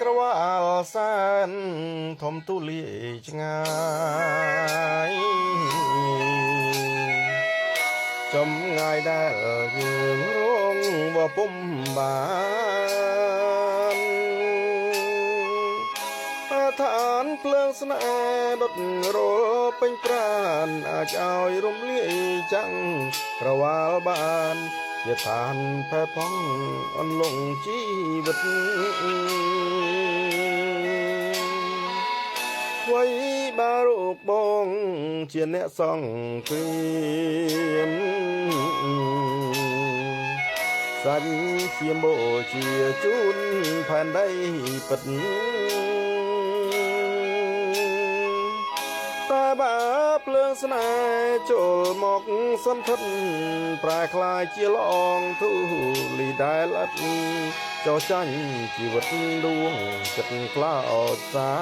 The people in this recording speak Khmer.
ក្រវាលសែនធំទូលាយឆ្ងាយចំងាយដែលយើងរងបពុំបានឋានភ្លើងស្នេហ៍ដុតរលពេញប្រានអាចឲ្យរំលាយចាំងក្រវាលបានជាឋានផែផង់អន្លង់ជីវិតអ្វីបើរូបបងជាអ្នកសង្គ្រាមសាច់ជាបូជាជូនផែនដីពិតតែបើភ្លើងស្នេហ៍ចូលមកសន្ធិដ្ឋប្រែคล้ายជាល្អងទូលីដែលឥតចោះចាញ់ជីវិតដួងចិត្តក្លោតសា